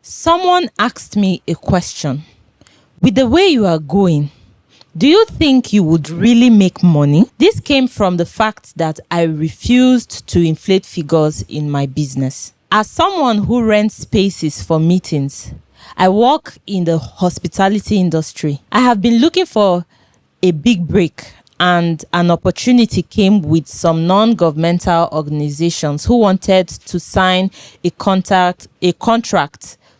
Someone asked me a question. With the way you are going, do you think you would really make money? This came from the fact that I refused to inflate figures in my business. As someone who rents spaces for meetings, I work in the hospitality industry. I have been looking for a big break, and an opportunity came with some non-governmental organizations who wanted to sign a contract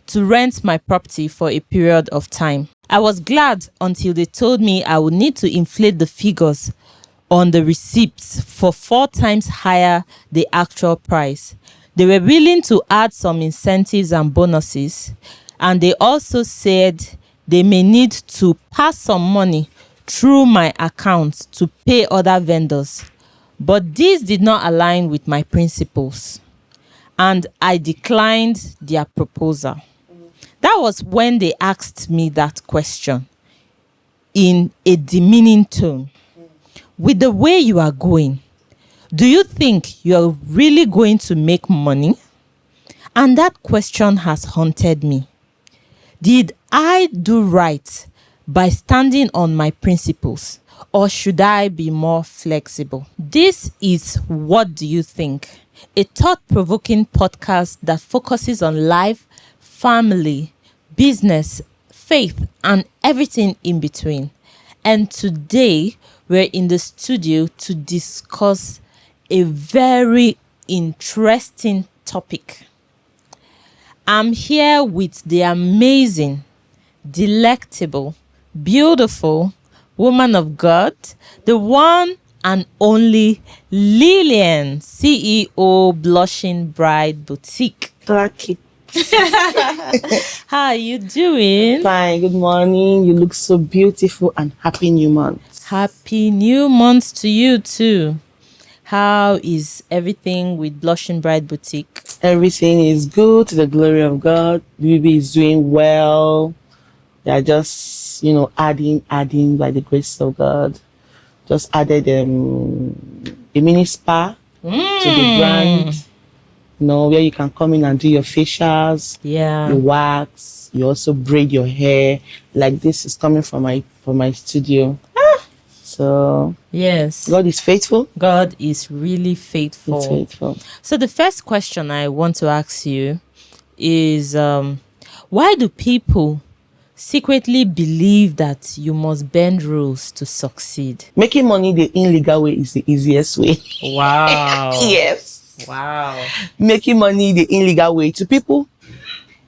to rent my property for a period of time. I was glad until they told me I would need to inflate the figures on the receipts for 4 times higher the actual price. They were willing to add some incentives and bonuses, and they also said they may need to pass some money through my account to pay other vendors. But this did not align with my principles, and I declined their proposal. That was when they asked me that question in a demeaning tone. With the way you are going, do you think you're really going to make money? And that question has haunted me. Did I do right by standing on my principles, or should I be more flexible? This is What Do You Think? A thought-provoking podcast that focuses on life, family, business, faith, and everything in between. And today, we're in the studio to discuss a very interesting topic. I'm here with the amazing, delectable, beautiful woman of God, the one and only Lillian, CEO Blushing Bride Boutique. Lucky. How are you doing? Fine. Good morning. You look so beautiful, and happy new month. Happy new month to you too. How is everything with Blushing Bride Boutique? Everything is good to the glory of God. The baby is doing well. They are just, adding by the grace of God. Just added a mini spa to the brand. Where you can come in and do your facials, your wax, you also braid your hair. Like this is coming from my studio. So yes, God is faithful. God is really faithful. He's faithful. So the first question I want to ask you is, why do people secretly believe that you must bend rules to succeed? Making money the illegal way is the easiest way. Wow. Yes. Wow. Making money the illegal way to people,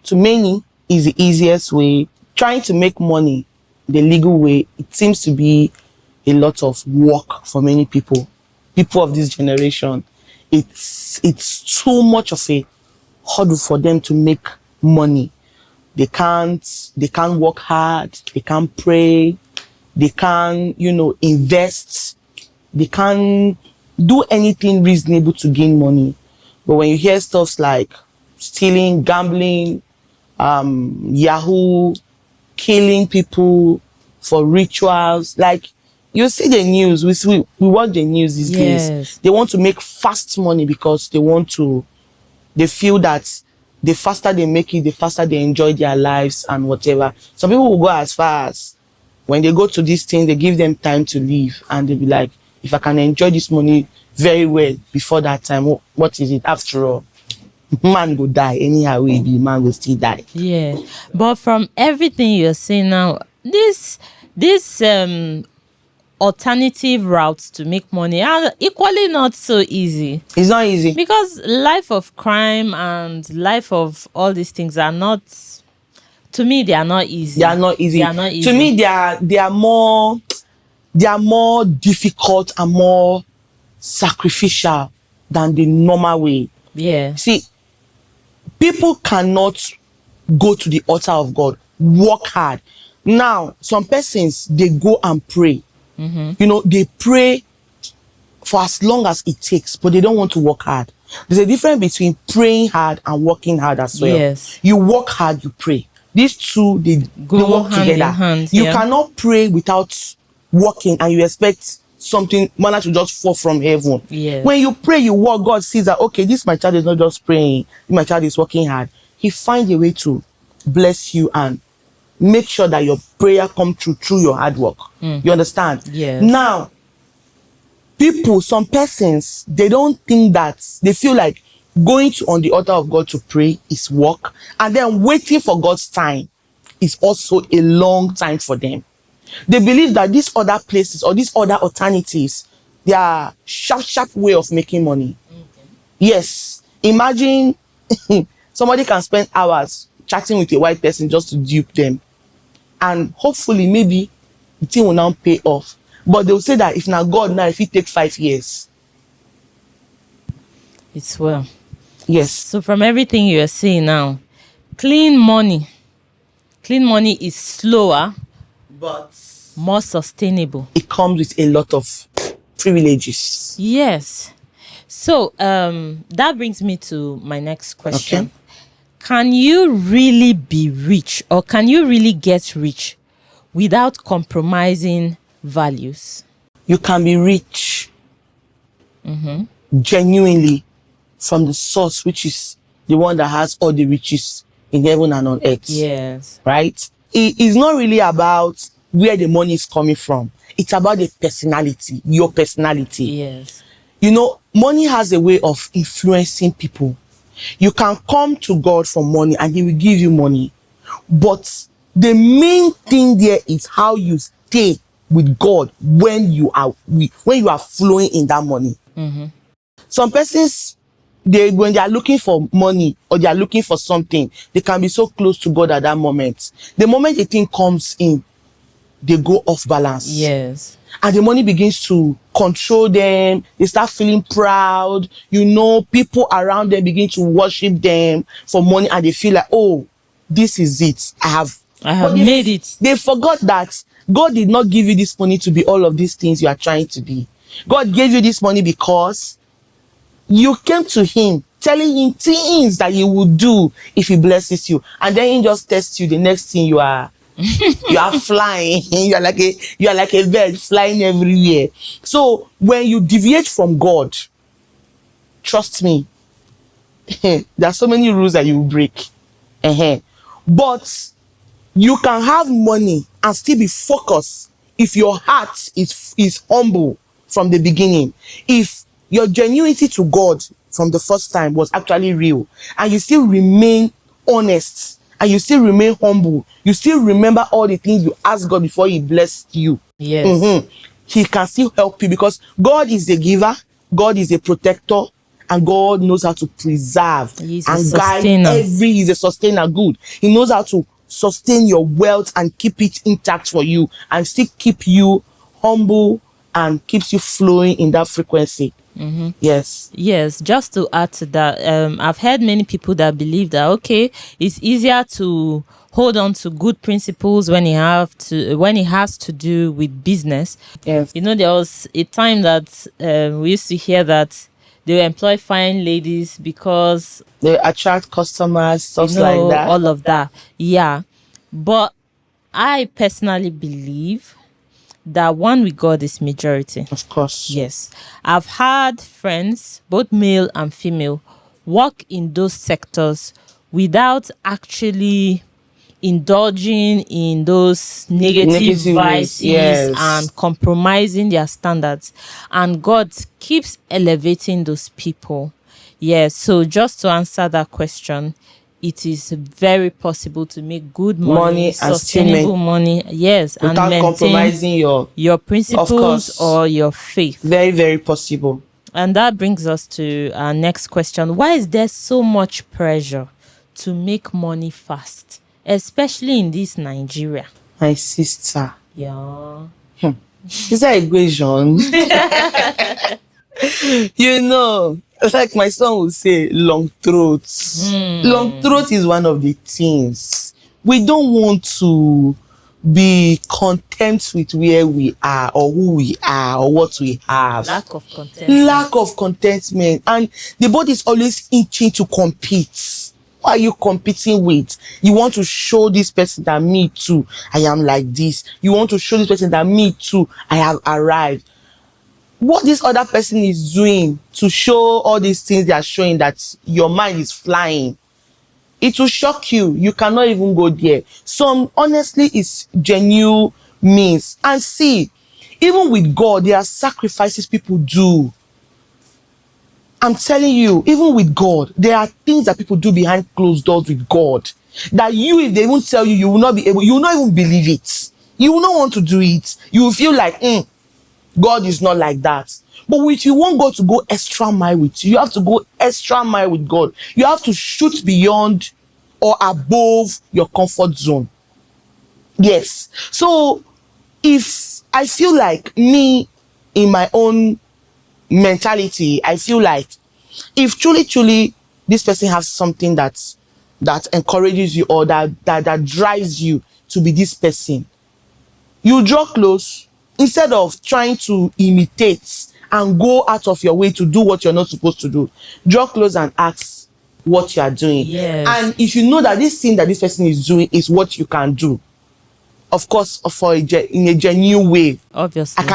to many, is the easiest way. Trying to make money the legal way, it seems to be a lot of work for many people of this generation. It's too much of a hurdle for them to make money. They can't work hard, they can't pray, they can't, invest, they can't do anything reasonable to gain money. But when you hear stuff like stealing, gambling, Yahoo, killing people for rituals, like you see the news, we watch the news these days. They want to make fast money because they feel that the faster they make it, the faster they enjoy their lives and whatever. Some people will go as far as, when they go to this thing, they give them time to live, and they'll be like, if I can enjoy this money very well before that time, what is it? After all, man will die anyhow. Man will still die. Yeah, but from everything you're saying now, this alternative routes to make money are equally not so easy. It's not easy because life of crime and life of all these things are not. To me, they are not easy. They are not easy. To me, they are more difficult and more sacrificial than the normal way. Yeah. See, people cannot go to the altar of God, work hard. Now, some persons, they go and pray. Mm-hmm. They pray for as long as it takes, but they don't want to work hard. There's a difference between praying hard and working hard as well. Yes. You work hard, you pray. These two, they work hand together. in hand, you cannot pray without working and you expect something, manna to just fall from heaven. Yes. When you pray, you work, God sees that, okay, this my child is not just praying, my child is working hard. He finds a way to bless you and make sure that your prayer come through your hard work. You understand? Yes. Now, some persons, they don't think that, they feel like going on the altar of God to pray is work, and then waiting for God's time is also a long time for them. They believe that these other places or these other alternatives, they are sharp way of making money. Yes, imagine somebody can spend hours chatting with a white person just to dupe them, and hopefully maybe the thing will now pay off. But they'll say that if now God now, if it take 5 years, it's well. Yes. So from everything you are saying now, clean money is slower but more sustainable. It comes with a lot of privileges. Yes. So that brings me to my next question. Okay. Can you really be rich, or can you really get rich without compromising values? You can be rich genuinely from the source, which is the one that has all the riches in heaven and on earth. Yes. Right? It is not really about where the money is coming from. It's about the personality, your personality. Yes. You know, money has a way of influencing people. You can come to God for money and he will give you money. But the main thing there is how you stay with God when you are flowing in that money. Some persons, when they are looking for money or they are looking for something, they can be so close to God at that moment. The moment the thing comes in, they go off balance. Yes. And the money begins to control them. They start feeling proud. You know, people around them begin to worship them for money, and they feel like, oh, this is it. I have made it. They forgot that God did not give you this money to be all of these things you are trying to be. God gave you this money because you came to him telling him things that he would do if he blesses you, and then he just tests you. The next thing you are flying. you are like a bird flying everywhere. So when you deviate from God, trust me, there are so many rules that you will break. But you can have money and still be focused if your heart is humble from the beginning. If your genuinity to God from the first time was actually real, and you still remain honest, and you still remain humble, you still remember all the things you asked God before he blessed you. Yes. He can still help you, because God is a giver, God is a protector, and God knows how to preserve and guide he's a sustainer. Good. He knows how to sustain your wealth and keep it intact for you, and still keep you humble and keeps you flowing in that frequency. Yes. Just to add to that, I've heard many people that believe that it's easier to hold on to good principles when it has to do with business. Yes. You know, there was a time that we used to hear that they employ fine ladies because they attract customers, stuff like that. All of that. Yeah. But I personally believe that one with God is majority. Of course. Yes. I've had friends, both male and female, work in those sectors without actually indulging in those negative vices, yes, and compromising their standards. And God keeps elevating those people. Yes. So just to answer that question, it is very possible to make good money sustainable money, yes, without and maintain compromising your principles or your faith. Very, very possible. And that brings us to our next question. Why is there so much pressure to make money fast, especially in this Nigeria? My sister. Yeah. Is that equation? You know, like my son would say, long throat. Long throat is one of the things. We don't want to be content with where we are or who we are or what we have. Lack of contentment. Lack of contentment. And the body is always itching to compete. What are you competing with? You want to show this person that me too, I am like this. You want to show this person that me too, I have arrived. What this other person is doing to show all these things they are showing that your mind is flying It will shock you. You cannot even go there. Some honestly is genuine means. And see, even with God, there are sacrifices people do. I'm telling you, even with God, there are things that people do behind closed doors with God. That you, if they won't tell you, you will not be able, you will not even believe it. You will not want to do it. You will feel like, God is not like that. But if you want God to go extra mile with you, you have to go extra mile with God. You have to shoot beyond or above your comfort zone. Yes. So if I feel like me in my own mentality, I feel like if truly this person has something that encourages you or that drives you to be this person, you draw close instead of trying to imitate and go out of your way to do what you're not supposed to do. Draw close and ask what you are doing. Yes. And if you know that this thing that this person is doing is what you can do, of course, in a genuine way. Obviously. I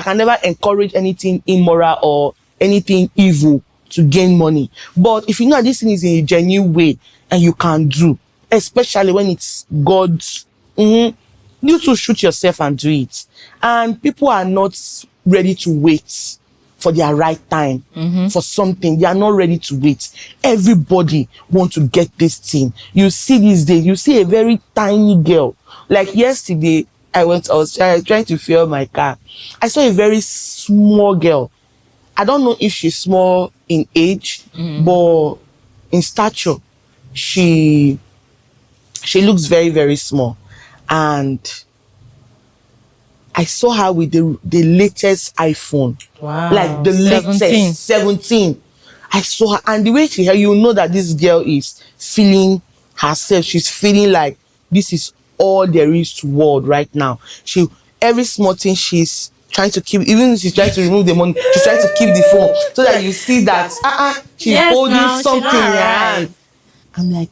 can never encourage anything immoral or anything evil to gain money. But if you know that this thing is in a genuine way and you can do, especially when it's God's, you to shoot yourself and do it. And people are not ready to wait for their right time for something. They are not ready to wait. Everybody wants to get this thing. You see these days, you see a very tiny girl. Like yesterday, I was trying to fuel my car. I saw a very small girl. I don't know if she's small in age, but in stature, she looks very, very small. And I saw her with the latest iPhone. Wow. Like the 17. latest 17. I saw her, and the way you know that this girl is feeling herself. She's feeling like this is all there is to world right now. Every small thing she's trying to keep, even if she's trying to remove the money, she's trying to keep the phone so that you see that she's holding something in her hand. I'm like,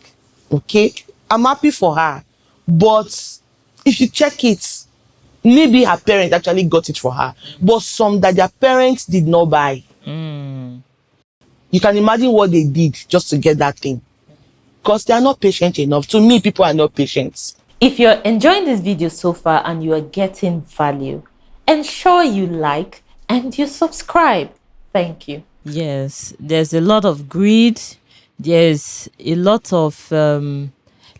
okay, I'm happy for her. But if you check it, maybe her parents actually got it for her, but some that their parents did not buy. You can imagine what they did just to get that thing, because they are not patient enough. To me, people are not patient. If you're enjoying this video so far and you are getting value, ensure you like and you subscribe. Thank you. Yes, there's a lot of greed. There's a lot of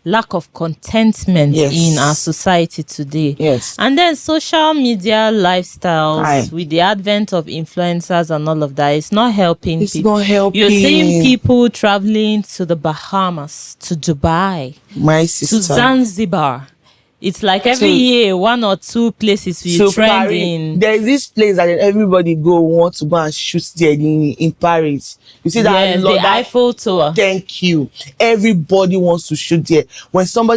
lack of contentment in our society today. Yes. And then social media lifestyles with the advent of influencers and all of that, it's not helping people. It's not helping. You're seeing people traveling to the Bahamas, to Dubai, My sister. to Zanzibar. It's like every year, one or two places we trend in. There is this place that everybody want to go and shoot there in Paris. You see that? Yes, the Eiffel Tower. Thank you. Everybody wants to shoot there. When some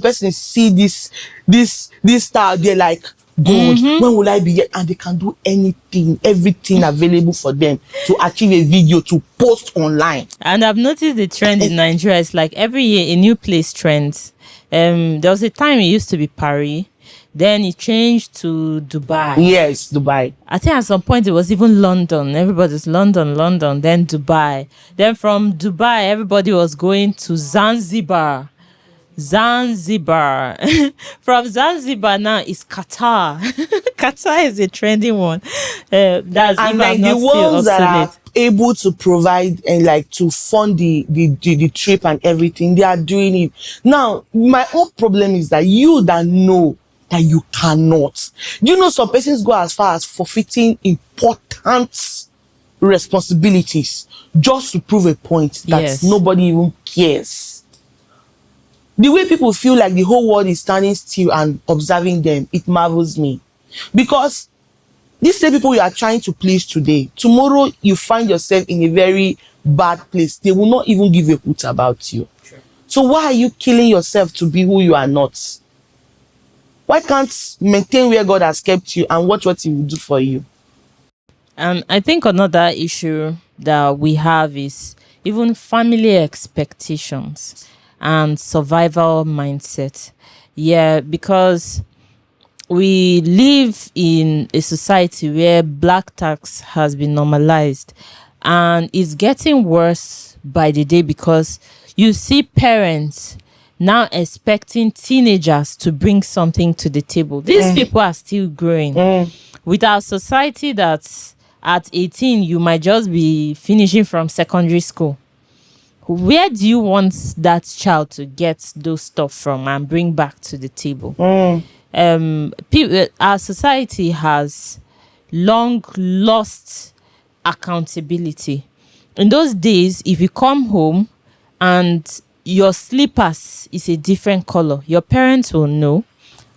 person see this star, they're like, God, when will I be here? And they can do everything available for them to achieve a video to post online. And I've noticed the trend in Nigeria. It's like every year a new place trends. There was a time it used to be Paris, then it changed to Dubai. Yes, Dubai. I think at some point it was even London. Everybody's London, then Dubai. Then from Dubai, everybody was going to Zanzibar. From Zanzibar now is Qatar. Qatar is a trending one. That's and even like not the ones still that are obsolete. able to provide and like to fund the trip and everything, they are doing it. Now, my own problem is that you that know that you cannot. You know, some persons go as far as forfeiting important responsibilities just to prove a point that nobody even cares. The way people feel like the whole world is standing still and observing them, it marvels me. Because these same people you are trying to please today, tomorrow you find yourself in a very bad place. They will not even give a hoot about you. Sure. So why are you killing yourself to be who you are not? Why can't maintain where God has kept you and watch what He will do for you? I think another issue that we have is even family expectations and survival mindset. Yeah, because we live in a society where black tax has been normalized, and it's getting worse by the day because You see parents now expecting teenagers to bring something to the table. These people are still growing. With our society that at 18 you might just be finishing from secondary school, where do you want that child to get those stuff from and bring back to the table? Our society has long lost accountability. In those days, if you come home and your slippers is a different color, your parents will know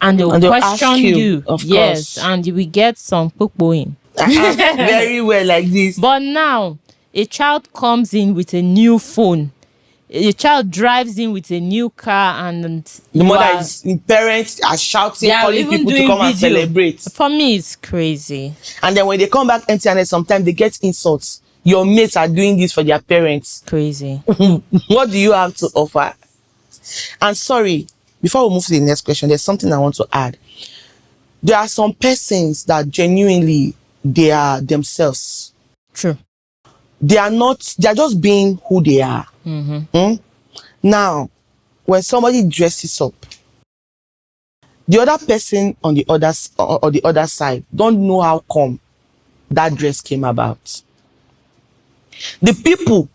and they'll they'll question ask you. of Yes, course. and you will get some popoing. Very well like this. But now, a child comes in with a new phone. A child drives in with a new car, and The parents are shouting, calling people to come and celebrate. For me, it's crazy. And then when they come back empty-handed, sometimes they get insults. Your mates are doing this for their parents. Crazy. What do you have to offer? And sorry, before we move to the next question, there's something I want to add. There are some persons that genuinely, they are themselves. True. They are just being who they are. Now, when somebody dresses up, the other person on the other side don't know how come that dress came about. The people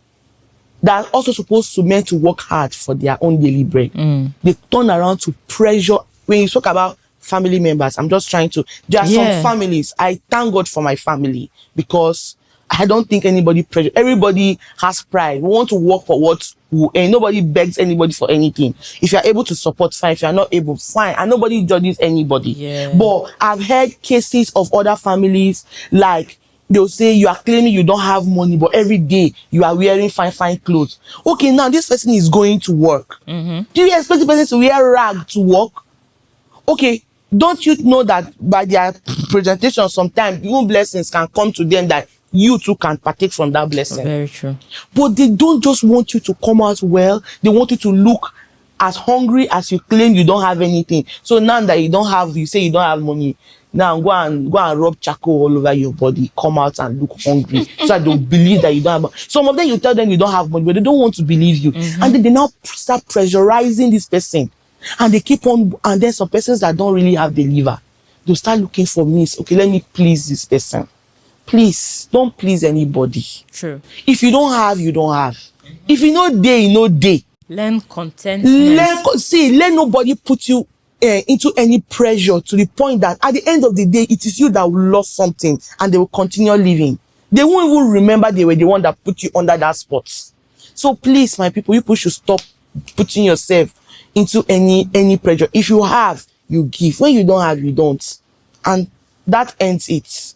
that are also supposed to meant to work hard for their own daily bread, they turn around to pressure. When you talk about family members, I'm just trying to, there are some families, I thank God for my family, because I don't think anybody pressure. Everybody has pride. We want to work for what we earn. Nobody begs anybody for anything. If you're able to support, fine. If you're not able, fine. And nobody judges anybody. Yeah. But I've heard cases of other families, like they'll say you are claiming you don't have money, but every day you are wearing fine clothes. Okay, now this person is going to work. Do you expect the person to wear rag to work? Okay, don't you know that by their presentation, sometimes even blessings can come to them that you too can partake from that blessing. Very true. But they don't just want you to come out well. They want you to look as hungry as you claim you don't have anything. So now that you say you don't have money, now go and rub charcoal all over your body, come out and look hungry. So that they'll believe that you don't have money. Some of them, you tell them you don't have money, but they don't want to believe you. And then they now start pressurizing this person. And they keep on, and then some persons that don't really have the liver, they'll start looking for means. Okay, let me please this person. Please, don't please anybody. True. If you don't have, you don't have. If you know day, you know day. Learn contentment. Let nobody put you into any pressure to the point that at the end of the day, it is you that will lose something and they will continue living. They won't even remember they were the one that put you under that spot. So please, my people should stop putting yourself into any pressure. If you have, you give. When you don't have, you don't. And that ends it.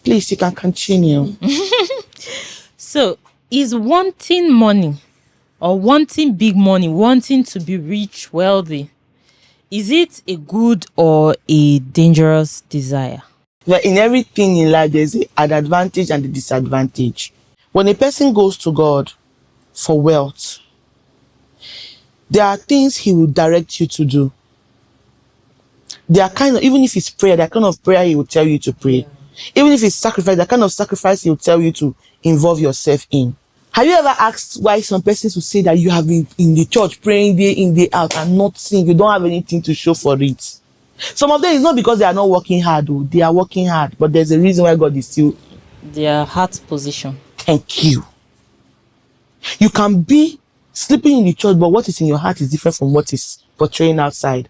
Please, you can continue. So, is wanting money or wanting big money, wanting to be rich, wealthy, is it a good or a dangerous desire? Well, in everything in life, there's an advantage and a disadvantage. When a person goes to God for wealth, there are things he will direct you to do. They are even if it's prayer, that kind of prayer he will tell you to pray. Even if it's sacrifice, that kind of sacrifice he will tell you to involve yourself in. Have you ever asked why some persons will say that you have been in the church praying day in, day out and not seeing, you don't have anything to show for it? Some of them, it's not because they are not working hard, they are working hard, but there's a reason why God is still... Their heart position. Thank you. You can be sleeping in the church, but what is in your heart is different from what is portraying outside.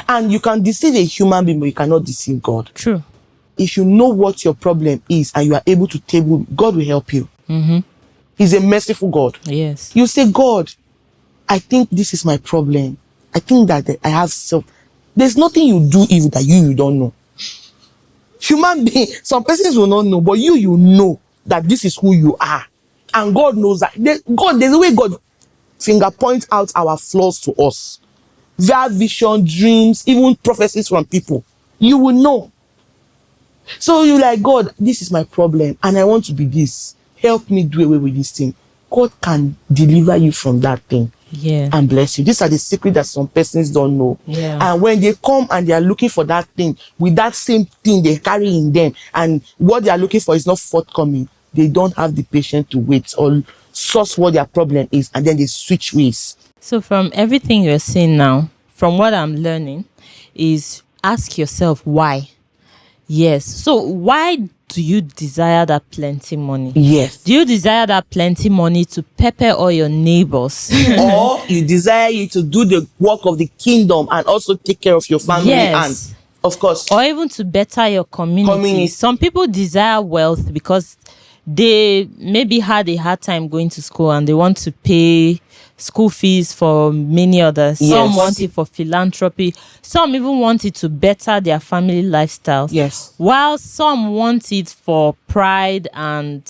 And you can deceive a human being, but you cannot deceive God. True. If you know what your problem is and you are able to table, God will help you. He's a merciful God. Yes. You say, God, I think this is my problem. I think that I have self. There's nothing you do evil that you don't know. Human being, some persons will not know, but you know that this is who you are. And God knows that. There's a way God finger points out our flaws to us. Via vision, dreams, even prophecies from people. You will know. So you're like, God, this is my problem and I want to be this. Help me do away with this thing. God can deliver you from that thing. Yeah. And bless you. These are the secrets that some persons don't know. Yeah. And when they come and they are looking for that thing, with that same thing they carry in them, and what they are looking for is not forthcoming, they don't have the patience to wait, or source what their problem is, and then they switch ways. So from everything you're saying now, from what I'm learning, is ask yourself why. Yes. So why do you desire that plenty money? Yes. Do you desire that plenty money to pepper all your neighbors? Or you desire you to do the work of the kingdom and also take care of your family, Yes. and of course, Or even to better your community. Some people desire wealth because they maybe had a hard time going to school and they want to pay school fees for many others. Yes. Some want it for philanthropy. Some even want it to better their family lifestyles. yes, While some want it for pride and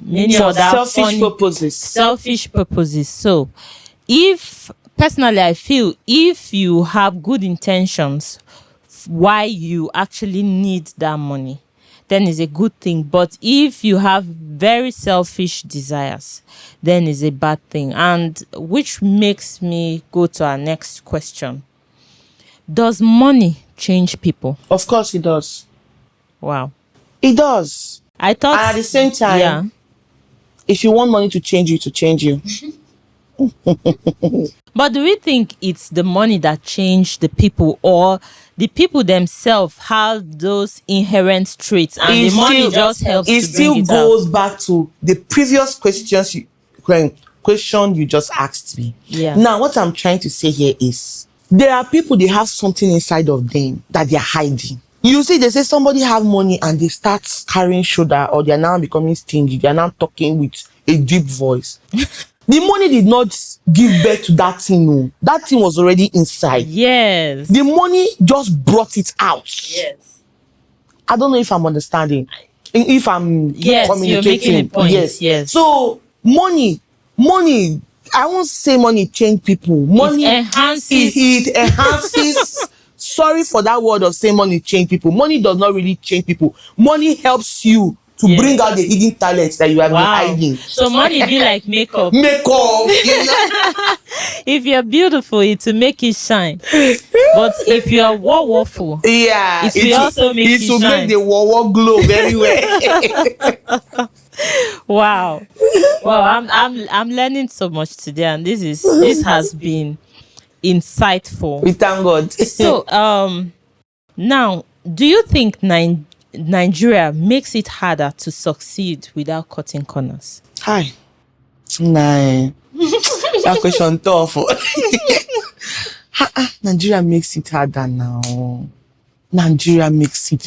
many for other selfish purposes. selfish purposes. So, if personally, I feel if you have good intentions, why you actually need that money, then it's a good thing. But if you have very selfish desires, then it's a bad thing. And which makes me go to our next question. Does money change people? Of course, it does. Wow. It does. I thought And at the same time, yeah. if you want money to change you, to change you. But do we think it's the money that changed the people, or the people themselves have those inherent traits and the money just helps it to still bring it goes out? back to the previous question you just asked me. Yeah. Now, what I'm trying to say here is there are people, they have something inside of them that they're hiding. You see, they say somebody have money and they start carrying shoulder, or they're now becoming stingy. They're now talking with a deep voice. The money did not give birth to that thing. No. That thing was already inside. Yes. The money just brought it out. Yes. I don't know if I'm understanding. If I'm Yes, communicating. you're making a point. Yes. So money, I won't say money change people. Money enhances- it enhances. Sorry for that word of saying money change people. Money does not really change people. Money helps you to bring out the hidden talents that you have been hiding. So money be like makeup. Makeup, you know? If you're beautiful, it will make it shine. But if you are waffle, Yeah, it will also make it it will shine. make the war glow very well. wow. Wow, I'm learning so much today, and this has been insightful. We thank God. So now, do you think Nigeria makes it harder to succeed without cutting corners? Hi. Nah. That question tough. Nigeria makes it harder now. Nigeria makes it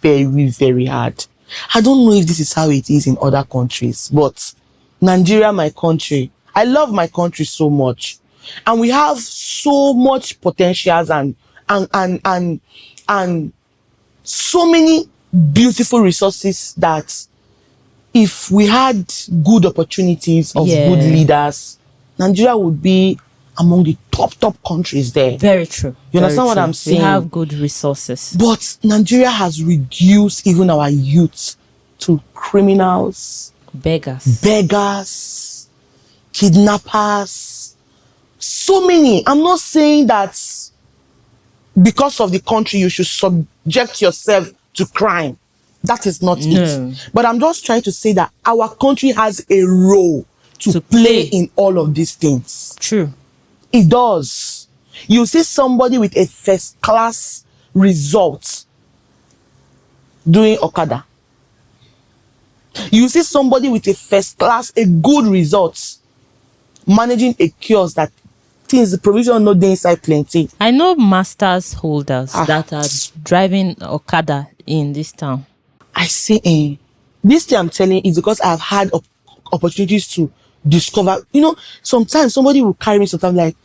very, very hard. I don't know if this is how it is in other countries, but Nigeria, my country, I love my country so much. And we have so much potentials and so many beautiful resources that if we had good opportunities of good leaders, Nigeria would be among the top countries there. Very true. You understand what I'm saying? We have good resources. But Nigeria has reduced even our youth to criminals, Beggars, kidnappers, so many. I'm not saying that because of the country you should subject yourself to crime. That is not it. But I'm just trying to say that our country has a role to play in all of these things. True. It does. You see somebody with a first class result doing Okada. You see somebody with a first class, a good result, managing a kiosk that things, the provision no dey inside plenty. I know masters holders that are driving Okada in this town. I say, this thing I'm telling you is because I've had opportunities to discover. You know, sometimes somebody will carry me sometimes like,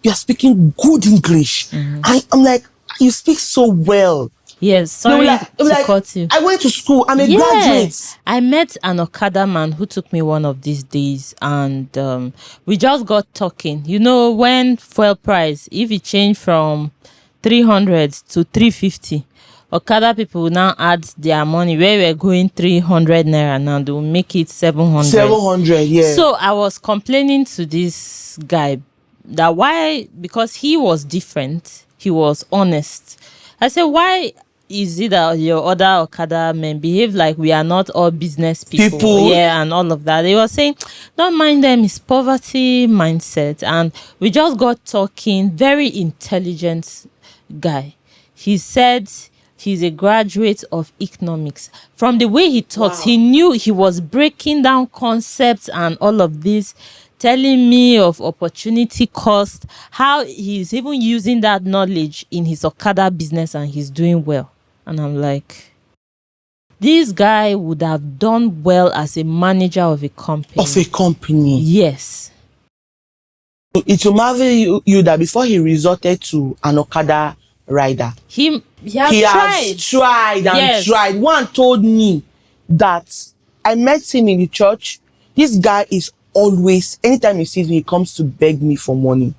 you're speaking good English. I'm like, you speak so well. Yes, sorry to cut you. I went to school. I'm a graduate. I met an Okada man who took me one of these days, and we just got talking. You know, when fuel price, if it changed from 300 to 350, Okada people will now add their money. Where we're going 300 naira now, they will make it 700. 700, yeah. So I was complaining to this guy that because he was different, he was honest. I said, why is it that your other Okada men behave like we are not all business people? People. Yeah, and all of that. They were saying, don't mind them, it's poverty mindset. And we just got talking, very intelligent guy. He said he's a graduate of economics. From the way he talks, he knew he was breaking down concepts and all of this, telling me of opportunity cost, how he's even using that knowledge in his Okada business and he's doing well. And I'm like, this guy would have done well as a manager of a company. Of a company. Yes. It will marvel you that before he resorted to an Okada rider, He he has has tried and Yes. tried. One told me that I met him in the church. This guy is always, anytime he sees me, he comes to beg me for money.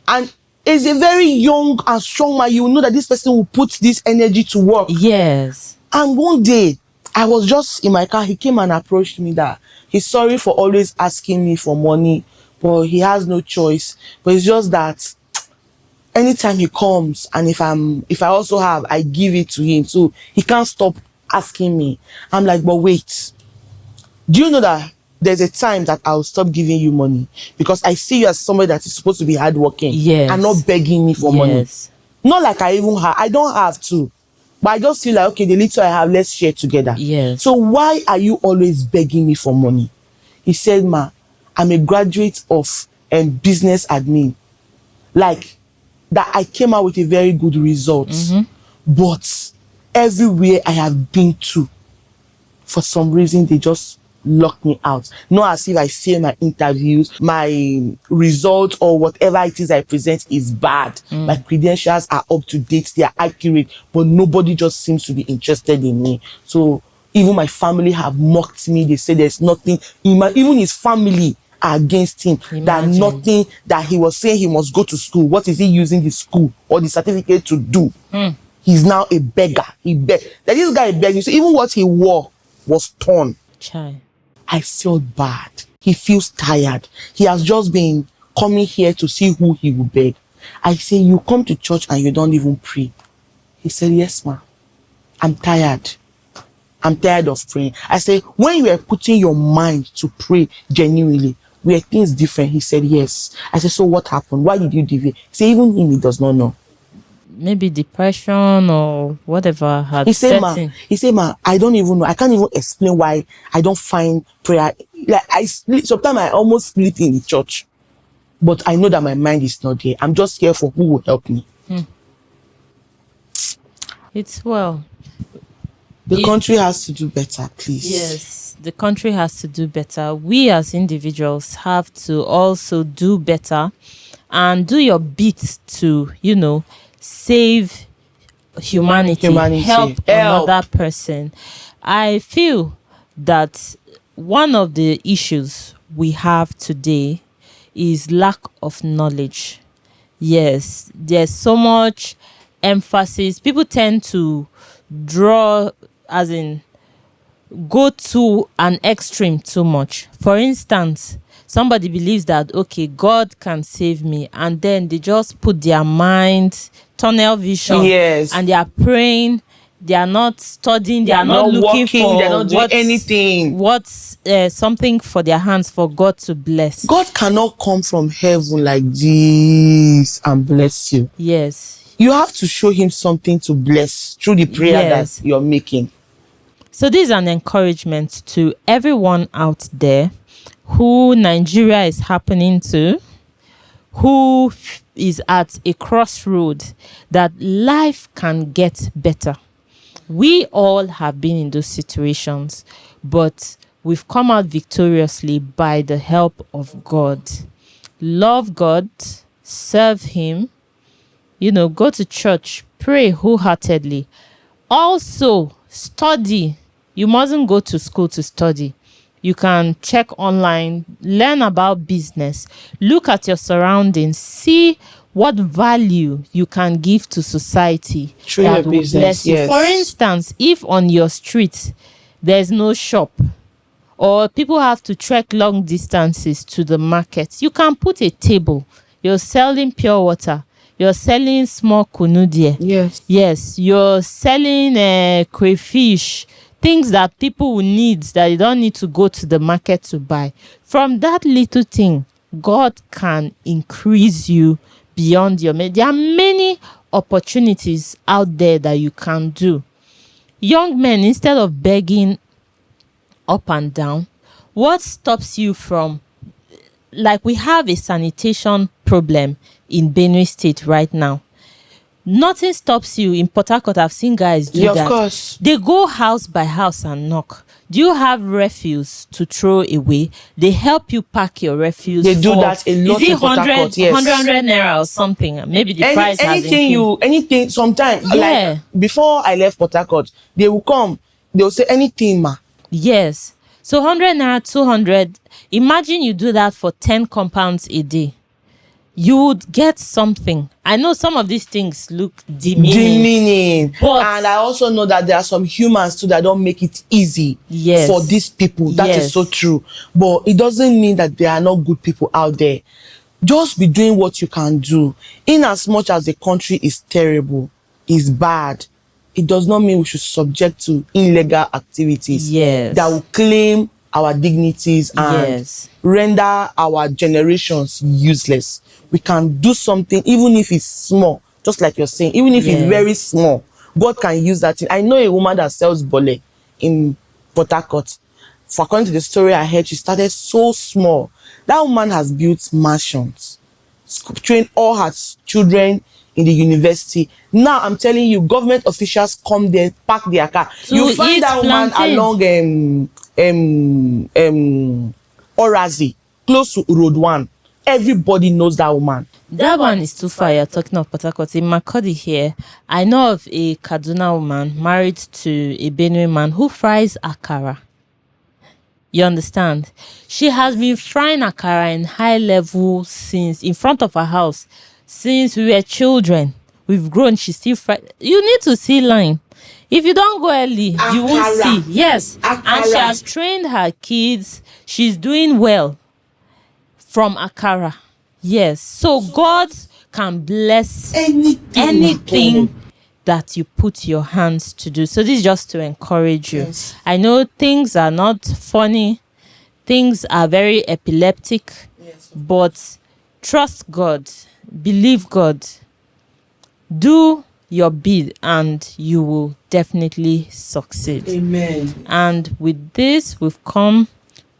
And is a very young and strong man. You will know that this person will put this energy to work. Yes. And one day, I was just in my car. He came and approached me that he's sorry for always asking me for money, but he has no choice. But it's just that anytime he comes, and if I also have, I give it to him. So he can't stop asking me. I'm like, but wait. Do you know that there's a time that I'll stop giving you money because I see you as somebody that is supposed to be hardworking and not begging me for money. Not like I don't have to, but I just feel like, okay, the little I have, let's share together. Yes. So why are you always begging me for money? He said, ma, I'm a graduate of business admin. Like that, I came out with a very good result, but everywhere I have been to, for some reason, they just lock me out. Not as if I fail my interviews, my result or whatever it is I present is bad. My credentials are up to date, they are accurate, but nobody just seems to be interested in me. So even my family have mocked me. They say there's nothing, even his family are against him. That nothing that he was saying he must go to school. What is he using the school or the certificate to do? He's now a beggar. He begged. That this guy begged. You see, even what he wore was torn. Chai. I felt bad. He feels tired. He has just been coming here to see who he will beg. I say, you come to church and you don't even pray. He said, yes, ma. I'm tired. I'm tired of praying. I say, when you are putting your mind to pray genuinely, were things different? He said, yes. I said, so what happened? Why did you deviate? He said, even him, he does not know. Maybe depression or whatever had set in. He said, ma, I don't even know. I can't even explain why I don't find prayer. Like sometimes I almost sleep in the church, but I know that my mind is not there. I'm just here for who will help me. It's well. The country has to do better, please. Yes, the country has to do better. We as individuals have to also do better and do your bit to, save humanity. Help another person. I feel that one of the issues we have today is lack of knowledge. Yes, there's so much emphasis. People tend to draw, as in go to an extreme too much. For instance, somebody believes that, okay, God can save me, and then they just put their mind, tunnel vision, and they are praying. They are not studying. They are not looking working, for. They are not doing anything. What's something for their hands for God to bless? God cannot come from heaven like this and bless you. Yes. You have to show him something to bless through the prayer that you're making. So this is an encouragement to everyone out there who Nigeria is happening to, who is at a crossroad, that life can get better. We all have been in those situations, but we've come out victoriously by the help of God. Love God, serve him, go to church, pray wholeheartedly. Also, study. You mustn't go to school to study. You can check online, learn about business, look at your surroundings, see what value you can give to society that will bless you. For instance, if on your street there's no shop, or people have to trek long distances to the market, you can put a table. You're selling pure water. you're selling small kunu there. Yes, you're selling crayfish, things that people will need that you don't need to go to the market to buy. From that little thing, God can increase you beyond your means. There are many opportunities out there that you can do. Young men, instead of begging up and down, what stops you from, like, we have a sanitation problem in Benue State right now. Nothing stops you. In Port Harcourt, I've seen guys do Yeah, that. of course. They go house by house and knock. Do you have refuse to throw away? They help you pack your refuse. They do that a lot is it in Port 100, Harcourt, yes. 100 naira or something? Maybe the price has increased. Anything, sometimes, Yeah. like, before I left Port Harcourt, they will come, they will say, anything, ma. Yes. So 100 naira, 200. Imagine you do that for 10 compounds a day. You would get something. I know some of these things look demeaning. But, and I also know that there are some humans too that don't make it easy yes, for these people. That yes, is so true. But it doesn't mean that there are not good people out there. Just be doing what you can do. In as much as the country is terrible, is bad, it does not mean we should subject to illegal activities, yes, that will claim our dignities and, yes, render our generations useless. We can do something, even if it's small, just like you're saying, even if, yes, it's very small. God can use that thing. I know a woman that sells bole in Port Harcourt. For according to the story I heard, she started so small. That woman has built mansions, trained all her children in the university. Now I'm telling you, government officials come there, park their car. You find that woman along Orazi, close to Road 1. Everybody knows that woman. That one is too far. You're talking of Port Harcourt. In Makurdi here, I know of a Kaduna woman married to a Benue man who fries akara. You understand? She has been frying akara in high level since, in front of her house, since we were children. We've grown. She still fry. You need to see line. If you don't go early, akara, you won't see. Yes. Akara. And she has trained her kids. She's doing well from akara. Yes. So God can bless anything that you put your hands to do. So this is just to encourage you. Yes. I know things are not funny. Things are very epileptic. Yes. But trust God. Believe God. Do your bid and you will definitely succeed. Amen. And with this, we've come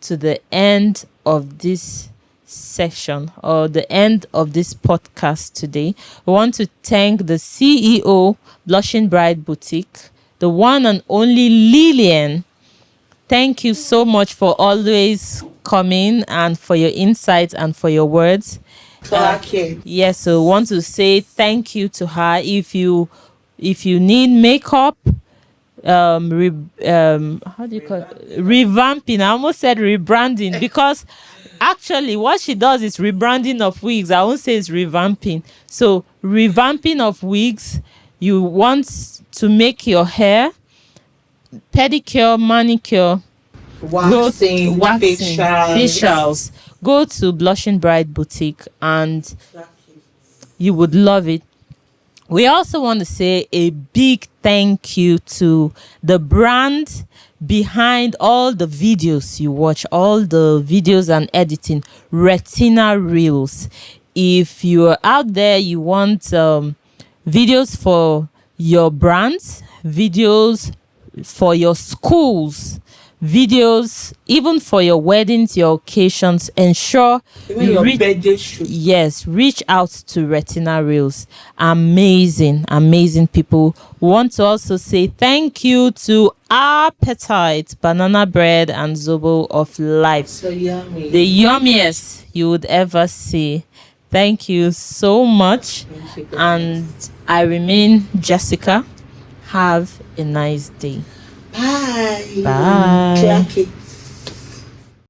to the end of this session, or the end of this podcast today. We want to thank the CEO, Blushing Bride Boutique, the one and only Lillian. Thank you so much for always coming and for your insights and for your words. Yes, so want to say thank you to her. If you need makeup, how do you call it? Revamping. I almost said rebranding because actually what she does is rebranding of wigs. I won't say it's revamping. So revamping of wigs. You want to make your hair, pedicure, manicure, waxing, facials. Go to Blushing Bride Boutique and you would love it. We also want to say a big thank you to the brand behind all the videos you watch, all the videos and editing, Retina Reels. If you're out there, you want videos for your brands, videos for your schools, videos even for your weddings, your occasions, ensure even your birthday shoot. Yes, reach out to Retina Reels. Amazing people. We want to also say thank you to Appetite Banana Bread and Zobo of Life. So yummy. The yummiest you would ever see. Thank you so much. You, and I remain Jessica. Have a nice day. Bye. Bye.